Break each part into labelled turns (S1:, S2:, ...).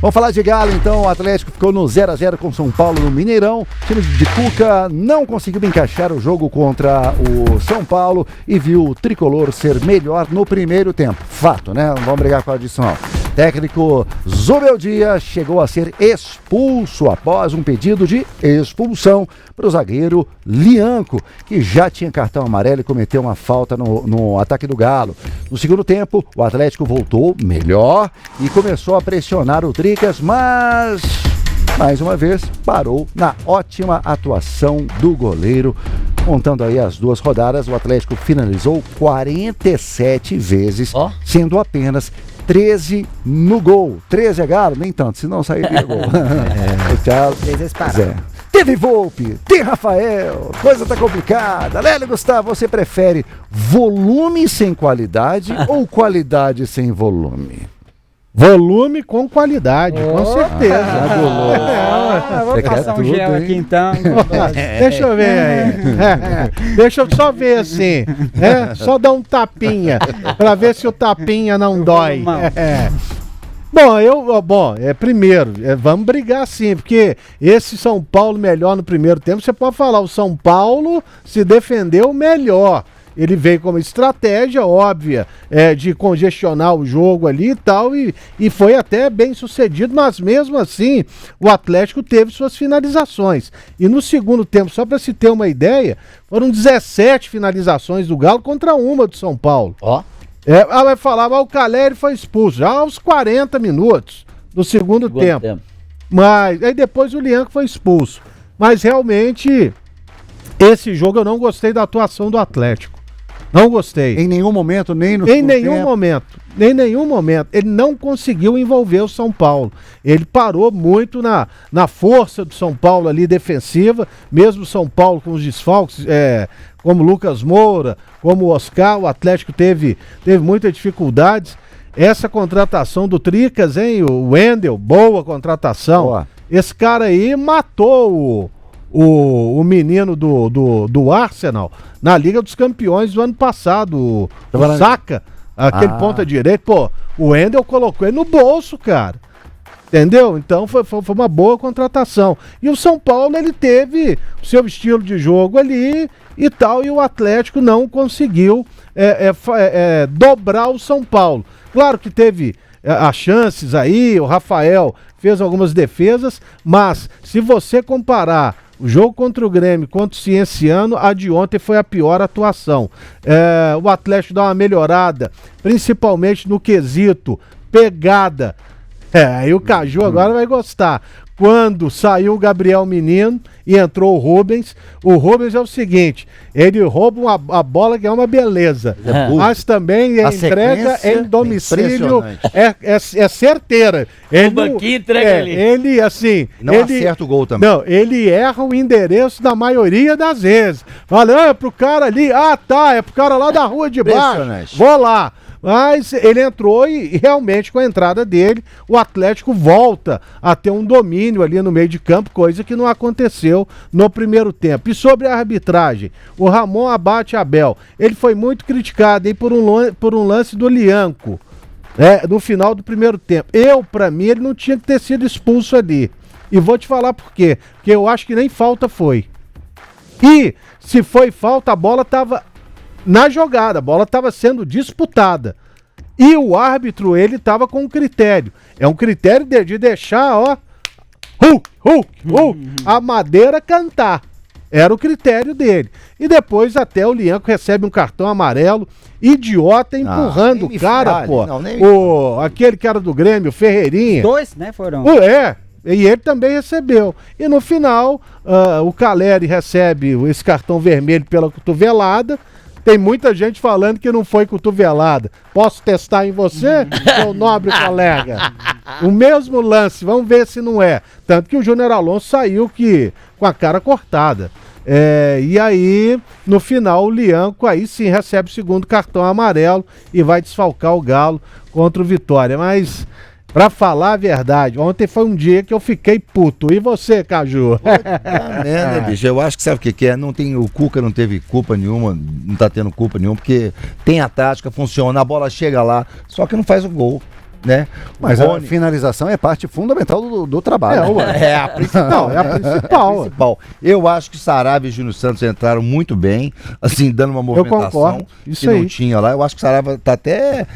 S1: Vamos falar de Galo, então. O Atlético ficou no 0-0 com São Paulo no Mineirão. O time de Cuca não conseguiu encaixar o jogo contra o São Paulo e viu o tricolor ser melhor no primeiro tempo. Fato, né? Não vamos brigar com a adição. Técnico Zubeldia chegou a ser expulso após um pedido de expulsão para o zagueiro Lianco, que já tinha cartão amarelo e cometeu uma falta no ataque do Galo. No segundo tempo, o Atlético voltou melhor e começou a pressionar o Tricas, mas mais uma vez parou na ótima atuação do goleiro. Contando aí as duas rodadas, o Atlético finalizou 47 vezes, sendo apenas 13 no gol. 13 é Galo? Nem tanto, senão sairia gol. Teve Volpe, tem Rafael, coisa tá complicada. Lélio Gustavo, você prefere volume sem qualidade ou qualidade sem volume?
S2: Volume com qualidade, com certeza.
S3: Vou passar um gel aqui então.
S2: Deixa eu ver aí. Deixa eu só ver assim. Só dar um tapinha, pra ver se o tapinha não dói. Primeiro, vamos brigar sim, porque esse São Paulo melhor no primeiro tempo, você pode falar, o São Paulo se defendeu melhor. Ele veio com uma estratégia óbvia de congestionar o jogo ali e tal, e foi até bem sucedido, mas mesmo assim o Atlético teve suas finalizações. E no segundo tempo, só para se ter uma ideia, foram 17 finalizações do Galo contra uma do São Paulo. Vai falar, mas o Caleri foi expulso já aos 40 minutos do segundo tempo. Mas aí depois o Lianco foi expulso. Mas realmente, esse jogo eu não gostei da atuação do Atlético. Não gostei.
S1: Em nenhum momento, nem no
S2: Em nenhum momento. Ele não conseguiu envolver o São Paulo. Ele parou muito na força do São Paulo ali defensiva, mesmo o São Paulo com os desfalques, como Lucas Moura, como o Oscar, o Atlético teve muitas dificuldades. Essa contratação do Tricas, hein? O Wendel, boa contratação. Esse cara aí matou o menino do Arsenal na Liga dos Campeões do ano passado, o Saka, aquele ponta direito. Pô, o Wendel colocou ele no bolso, cara. Entendeu? Então foi uma boa contratação. E o São Paulo, ele teve o seu estilo de jogo ali e tal, e o Atlético não conseguiu dobrar o São Paulo. Claro que teve as chances aí, o Rafael fez algumas defesas, mas se você comparar o jogo contra o Grêmio, contra o Cienciano, a de ontem foi a pior atuação. O Atlético dá uma melhorada, principalmente no quesito pegada. Aí o Caju agora vai gostar. Quando saiu o Gabriel Menino e entrou o Rubens é o seguinte, ele rouba a bola que é uma beleza, mas também a entrega em domicílio é certeira.
S3: O banquinho entrega ali.
S2: Ele, assim...
S1: Não acerta o gol também.
S2: Não, ele erra o endereço da maioria das vezes. Fala, é pro cara ali, é pro cara lá da rua de baixo, vou lá. Mas ele entrou e realmente com a entrada dele, o Atlético volta a ter um domínio ali no meio de campo, coisa que não aconteceu no primeiro tempo. E sobre a arbitragem, o Ramon Abate Abel, ele foi muito criticado aí por um lance do Lianco, no final do primeiro tempo. Pra mim, ele não tinha que ter sido expulso ali. E vou te falar por quê. Porque eu acho que nem falta foi. E se foi falta, a bola estava na jogada, a bola estava sendo disputada. E o árbitro, ele estava com um critério. É um critério de deixar, a madeira cantar. Era o critério dele. E depois até o Lianco recebe um cartão amarelo, idiota, empurrando o cara, aquele cara do Grêmio, o Ferreirinha.
S3: 2, né, foram?
S2: E ele também recebeu. E no final, o Caleri recebe esse cartão vermelho pela cotovelada. Tem muita gente falando que não foi cotovelada. Posso testar em você, meu nobre colega? O mesmo lance, vamos ver se não é. Tanto que o Júnior Alonso saiu com a cara cortada. E aí, no final, o Lianco aí sim recebe o segundo cartão amarelo e vai desfalcar o Galo contra o Vitória. Mas, pra falar a verdade, ontem foi um dia que eu fiquei puto. E você, Caju?
S4: Bicho, eu acho que sabe o que é? O Cuca não teve culpa nenhuma, não tá tendo culpa nenhuma, porque tem a tática, funciona, a bola chega lá, só que não faz o gol. né?
S1: Mas a finalização é parte fundamental do trabalho.
S2: É a principal. É a principal.
S4: Eu acho que Saraiva e Júnior Santos entraram muito bem, assim, dando uma movimentação
S2: concordo. Isso
S4: que
S2: aí.
S4: não tinha lá. Eu acho que o Saraiva tá até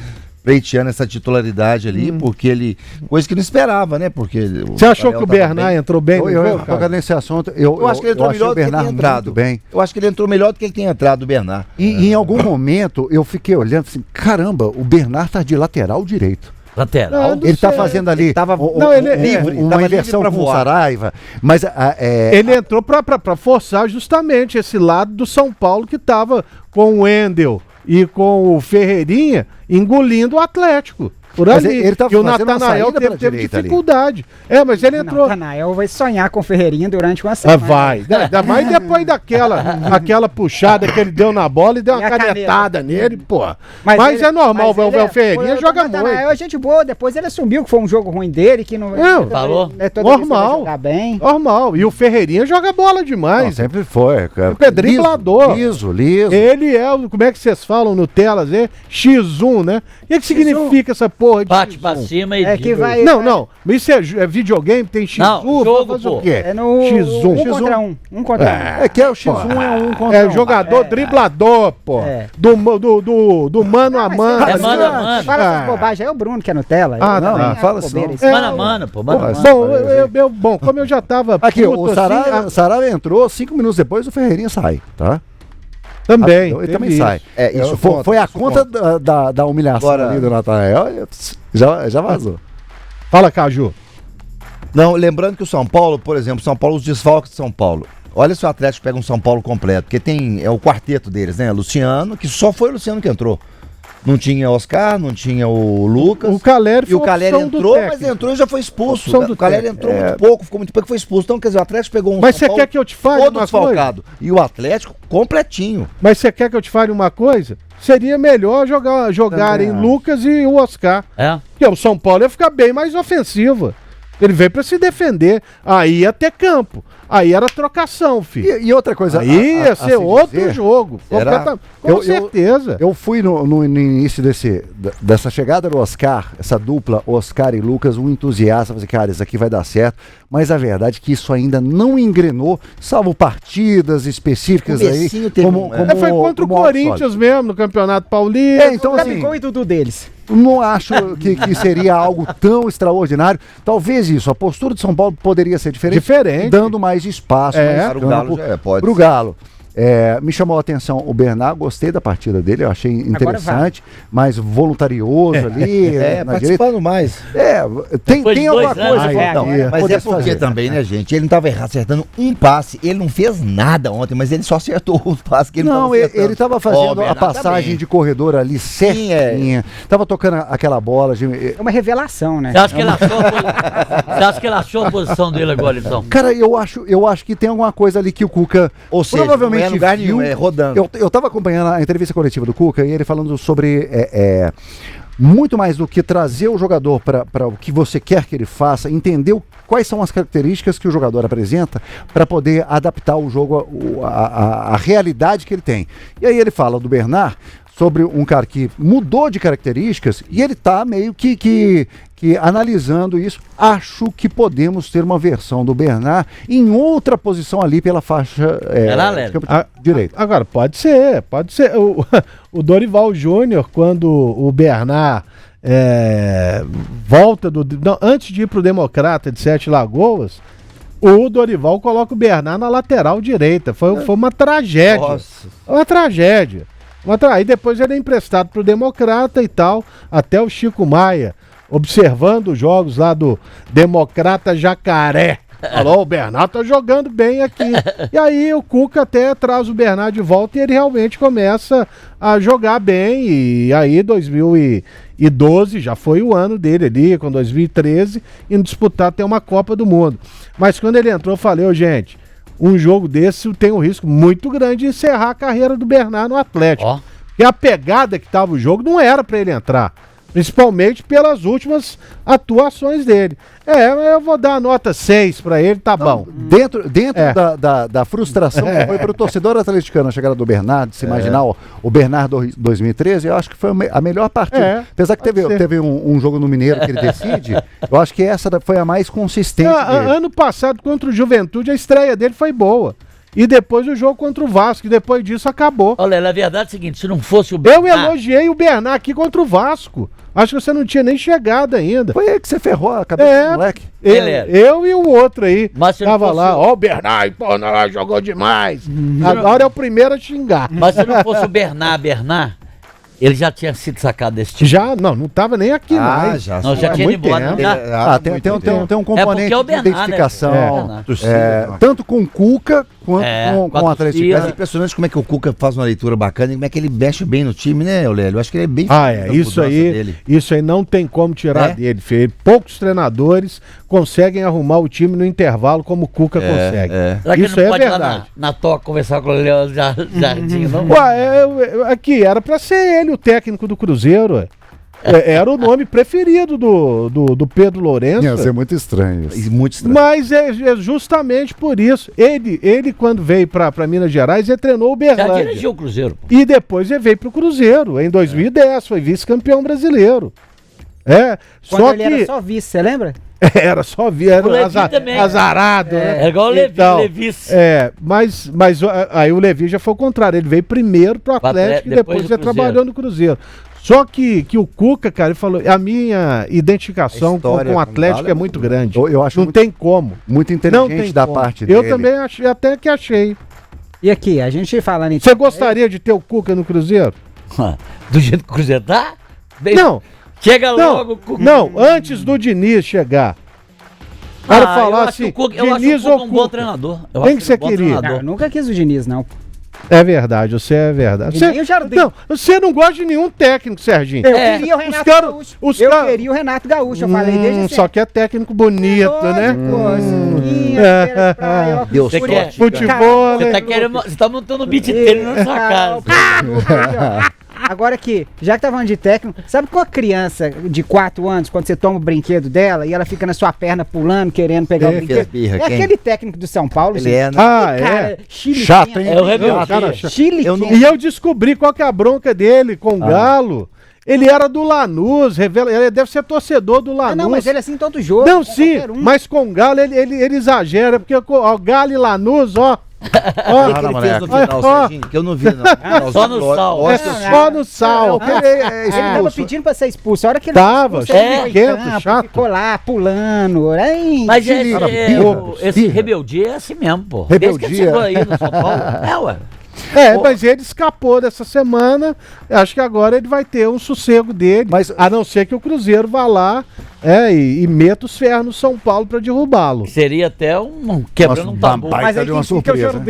S4: pleiteando essa titularidade ali, porque ele... Coisa que não esperava, né? Porque
S2: você achou que o Bernard entrou bem?
S1: Eu nesse assunto, eu acho que ele entrou melhor do que ele tem entrado. Bem.
S4: Eu acho que ele entrou melhor do que ele tem entrado, o Bernard.
S1: E em algum momento eu fiquei olhando assim, caramba, o Bernard tá de lateral direito.
S3: Lateral?
S1: Ele tá fazendo ali
S4: ele tava
S1: livre, uma inversão com o Saraiva. Mas
S2: ele entrou pra forçar justamente esse lado do São Paulo que tava com o Wendel e com o Ferreirinha engolindo o Atlético. Por
S1: mas
S2: ali.
S1: Ele
S2: e o Natanael teve dificuldade.
S3: Ali.
S2: Mas ele entrou.
S3: O Natanael vai sonhar com o Ferreirinha durante uma semana.
S2: Vai. Ainda mais depois daquela puxada que ele deu na bola e deu uma canetada nele, pô. Mas é normal, o Ferreirinha joga muito. O Natanael
S3: é gente boa, depois ele assumiu que foi um jogo ruim dele, que não...
S2: Falou?
S3: Normal. Jogar bem.
S2: Normal. E o Ferreirinha joga bola demais. Não,
S1: sempre foi.
S2: É driblador.
S1: Liso.
S2: Ele é, como é que vocês falam no telas, X1, né? O que significa essa porra de
S5: bate
S2: X1?
S5: pra cima e...
S3: que vai...
S2: Não. Isso é videogame, tem X1,
S5: jogo,
S2: faz o quê?
S3: É no
S2: X1.
S3: Um contra um.
S1: É que é o X1 é um contra um.
S2: É jogador driblador, pô. Do mano a mano.
S5: É mano a mano.
S3: Fala essas bobagens, é o Bruno que é Nutella.
S1: Não, fala assim.
S5: Mano a mano, pô.
S2: Bom, como eu já tava...
S1: Aqui, o Saraiva entrou, 5 minutos depois o Ferreirinha sai, tá?
S2: Também.
S1: Ele também sai.
S4: Isso
S1: foi a conta da humilhação ali do Natanael. Já vazou.
S2: Fala, Caju.
S4: Não, lembrando que o São Paulo, por exemplo, os desfalques de São Paulo. Olha se o Atlético pega um São Paulo completo, porque é o quarteto deles, né? Luciano, que só foi o Luciano que entrou. Não tinha Oscar, não tinha o Lucas.
S2: O Caleri
S4: foi. E o Caleri entrou, mas entrou e já foi expulso. O Caleri entrou muito pouco, ficou muito pouco, foi expulso. Então, quer dizer, o Atlético pegou um
S2: Mas você quer que eu te fale
S4: todo desfalcado. E o Atlético completinho.
S2: Mas você quer que eu te fale uma coisa? Seria melhor jogarem Lucas e o Oscar. Porque o São Paulo ia ficar bem mais ofensivo. Ele veio pra se defender. Aí ia ter campo. Aí era trocação, filho.
S1: E outra coisa...
S2: Aí ia ser outro jogo. Com certeza.
S1: Eu fui no início dessa chegada do Oscar, essa dupla Oscar e Lucas, um entusiasta. Falei, cara, isso aqui vai dar certo. Mas a verdade é que isso ainda não engrenou, salvo partidas específicas aí.
S2: Foi contra o Corinthians mesmo, no Campeonato Paulista.
S3: Então, assim, e Dudu deles.
S1: Não acho que seria algo tão extraordinário. Talvez isso, a postura de São Paulo poderia ser diferente. Dando mais espaço para o Galo. Me chamou a atenção o Bernard, gostei da partida dele, eu achei interessante, mais voluntarioso ali.
S4: Participando mais.
S1: Tem alguma coisa.
S4: Mas é porque também, né, gente? Ele não estava acertando um passe, ele não fez nada ontem, mas ele só acertou o passe que ele não estava
S1: ele estava fazendo a passagem de corredor ali certinha, estava tocando aquela bola.
S3: É uma revelação, né?
S5: Você acha que ele achou a posição dele agora, então?
S1: Cara, eu acho que tem alguma coisa ali que o Cuca, provavelmente,
S4: lugar nenhum, rodando.
S1: Eu estava acompanhando a entrevista coletiva do Cuca e ele falando sobre muito mais do que trazer o jogador para o que você quer que ele faça, entender quais são as características que o jogador apresenta para poder adaptar o jogo à realidade que ele tem. E aí ele fala do Bernard sobre um cara que mudou de características e ele está meio que analisando isso. Acho que podemos ter uma versão do Bernard em outra posição ali pela faixa direita.
S2: Agora, pode ser. O Dorival Júnior, quando o Bernard volta antes de ir para o Democrata de Sete Lagoas, o Dorival coloca o Bernard na lateral direita. Foi uma tragédia.
S4: Nossa.
S2: Uma tragédia. Aí depois ele é emprestado para o Democrata e tal, até o Chico Maia, observando os jogos lá do Democrata Jacaré. Falou, o Bernard tá jogando bem aqui. E aí o Cuca até traz o Bernard de volta e ele realmente começa a jogar bem. E aí 2012 já foi o ano dele ali, com 2013, indo disputar até uma Copa do Mundo. Mas quando ele entrou, eu falei, gente, um jogo desse tem um risco muito grande de encerrar a carreira do Bernard no Atlético. Porque a pegada que tava o jogo não era para ele entrar. Principalmente pelas últimas atuações dele. Eu vou dar a nota 6 pra ele, tá bom.
S1: Dentro da frustração que foi pro torcedor atleticano a chegada do Bernardo, se imaginar o Bernardo 2013, eu acho que foi a melhor partida. Apesar que teve um jogo no Mineiro que ele decide, eu acho que essa foi a mais consistente dele.
S2: Ano passado, contra o Juventude, a estreia dele foi boa. E depois o jogo contra o Vasco, e depois disso acabou.
S5: Olha, na verdade é o seguinte, se não fosse o
S2: Bernard... Eu elogiei o Bernard aqui contra o Vasco. Acho que você não tinha nem chegado ainda.
S1: Foi aí que você ferrou a cabeça do moleque.
S2: Eu e o outro aí.
S5: Mas se
S2: tava
S5: fosse...
S2: lá, o Bernard, pô, não, jogou demais. Agora é o primeiro a xingar.
S5: Mas se não fosse o Bernard, ele já tinha sido sacado desse time.
S2: Já? Não tava nem aqui mais.
S5: Já tinha ido embora.
S1: Tem um componente de identificação. Tanto com o Cuca quanto com o Atlético.
S4: É impressionante como é que o Cuca faz uma leitura bacana e como é que ele mexe bem no time, né, Aurélio? Eu acho que ele é bem...
S2: Isso aí não tem como tirar dele, Fê. Poucos treinadores conseguem arrumar o time no intervalo como o Cuca consegue.
S5: Será que isso ele não pode ir lá na toca conversar com o Leão Jardim, não?
S2: Aqui, era pra ser ele o técnico do Cruzeiro, era o nome preferido do Pedro Lourenço.
S1: Ia ser muito estranho isso.
S4: Muito estranho.
S2: Mas é justamente por isso. Ele quando veio pra Minas Gerais, ele treinou o Berlândia.
S5: Já dirigiu o Cruzeiro.
S2: E depois ele veio pro Cruzeiro, em 2010, foi vice-campeão brasileiro.
S3: Quando ele era só vice, você lembra?
S2: Era só azarado.
S5: É igual o Levi.
S2: Mas aí o Levi já foi o contrário. Ele veio primeiro pro Atlético e depois ele trabalhou no Cruzeiro. Só que o Cuca, cara, ele falou, a minha identificação com o Atlético é muito grande.
S1: Eu acho
S2: não tem como.
S1: Muito inteligente da parte dele.
S2: Eu também achei.
S3: E aqui, a gente falando em...
S2: Você gostaria de ter o Cuca no Cruzeiro?
S5: Do jeito que o Cruzeiro tá?
S2: Não.
S5: Chega logo.
S2: Não, antes do Diniz chegar. Para falar assim,
S5: Diniz ou Cuca? Um bom treinador.
S2: Quem que você queria?
S3: Eu nunca quis o Diniz, não.
S2: É verdade, você é verdade. Você não gosta de nenhum técnico, Serginho.
S3: Eu queria o Renato Gaúcho. Eu queria o Renato Gaúcho, eu falei desde sempre.
S2: Só que é técnico bonito, né?
S5: Deus,
S2: futebol.
S5: Você tá montando o beat dele na sua casa.
S3: Agora aqui, já que tá falando de técnico, sabe com a criança de 4 anos, quando você toma o brinquedo dela e ela fica na sua perna pulando, querendo pegar o brinquedo? Aquele técnico do São Paulo.
S4: Ele é, né?
S2: Cara,
S1: chato, hein?
S5: É o rebelde.
S2: E eu descobri qual que é a bronca dele com o Galo. Ele era do Lanús, ele deve ser torcedor do Lanús.
S3: Não, mas ele é assim todo jogo.
S2: Não, sim, mas com o Galo ele exagera, porque o Galo e Lanús, ó.
S4: O que ele fez no final, Serginho, que eu não vi, não.
S5: Só no sal.
S2: Só no sal.
S3: Ele tava pedindo pra ser expulso. A hora que ele
S2: tava, chato.
S3: Ficou lá, pulando.
S5: Mas esse rebeldia é assim mesmo, pô.
S1: Rebeldia.
S5: Desde que ele chegou aí no São Paulo. Ué.
S2: Mas ele escapou dessa semana. Acho que agora ele vai ter um sossego dele. A não ser que o Cruzeiro vá lá e meta os ferros no São Paulo pra derrubá-lo.
S5: Seria até quebrando um tabu.
S3: Mas aí
S1: uma surpresa.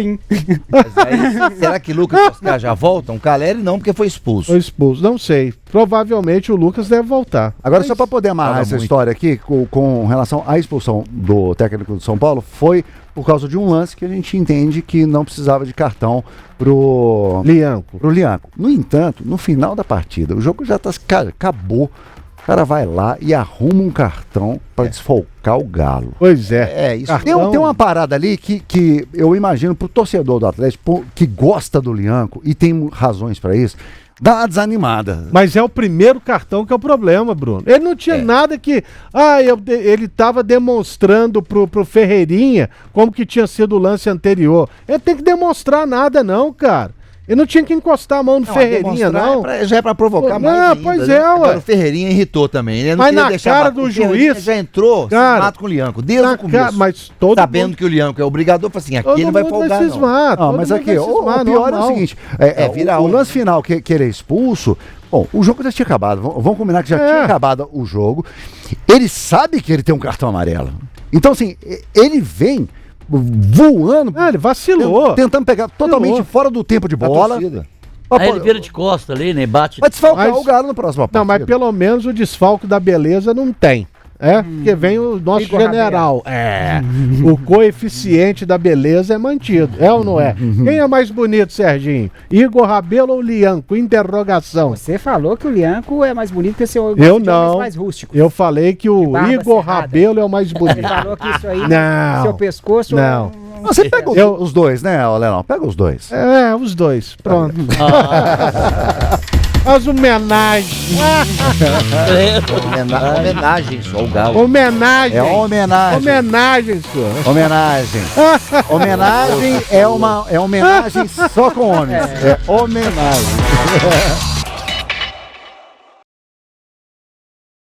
S4: Será que Lucas e Oscar já voltam? Caleri não, porque foi expulso.
S2: Foi expulso, não sei. Provavelmente o Lucas deve voltar.
S1: Agora, só para poder amarrar essa história aqui, com relação à expulsão do técnico do São Paulo, foi por causa de um lance que a gente entende que não precisava de cartão pro Lianco. No entanto, no final da partida, o jogo já acabou. O cara vai lá e arruma um cartão para desfalcar o Galo.
S2: Pois é.
S1: Isso. Tem uma parada ali que eu imagino pro torcedor do Atlético, que gosta do Lianco e tem razões para isso, dá uma desanimada.
S2: Mas é o primeiro cartão que é o problema, Bruno. Ele não tinha nada que... ele estava demonstrando pro Ferreirinha como que tinha sido o lance anterior. Ele tem que demonstrar nada não, cara. Ele não tinha que encostar a mão no Ferreirinha, não.
S4: Já é pra provocar mais ainda,
S2: pois
S4: né?
S2: ué.
S4: Agora, o Ferreirinha irritou também. Ele não
S2: mas na cara
S4: do
S2: juiz...
S4: já entrou,
S2: cara,
S4: se mata com o Lianco, desde o começo.
S2: Mas todo
S4: sabendo que o Lianco é obrigador, fala assim, aqui ele não vai folgar, não.
S1: Mas aqui, o pior é o seguinte, o lance final que ele é expulso, bom, o jogo já tinha acabado, vamos combinar que já tinha acabado o jogo. Ele sabe que ele tem um cartão amarelo. Então, assim, ele vem voando.
S2: Ele vacilou.
S1: Tentando pegar totalmente fora do tempo de bola.
S5: Aí ele vira de costa ali, né? Bate.
S1: Vai desfalcar o Galo no próximo partida.
S2: Não, mas pelo menos o desfalque da beleza não tem. Porque vem o nosso
S3: Igor
S2: general. O coeficiente da beleza é mantido. É ou não é? Quem é mais bonito, Serginho? Igor Rabelo ou Lianco? Interrogação.
S3: Você falou que o Lianco é mais bonito que o seu
S2: Eu não.
S3: mais rústico.
S2: Eu falei que o Igor Rabelo é o mais bonito.
S3: Você falou que isso aí,
S2: Não.
S3: seu pescoço...
S2: Não.
S1: Você pega os dois, né, Leão? Pega os dois.
S2: Os dois. Pronto. As homenagens.
S4: Homenagem só, o galo.
S2: Homenagem.
S1: É homenagem.
S2: Homenagem, senhor.
S1: Homenagem. Homenagem é homenagem só com homens. É homenagem.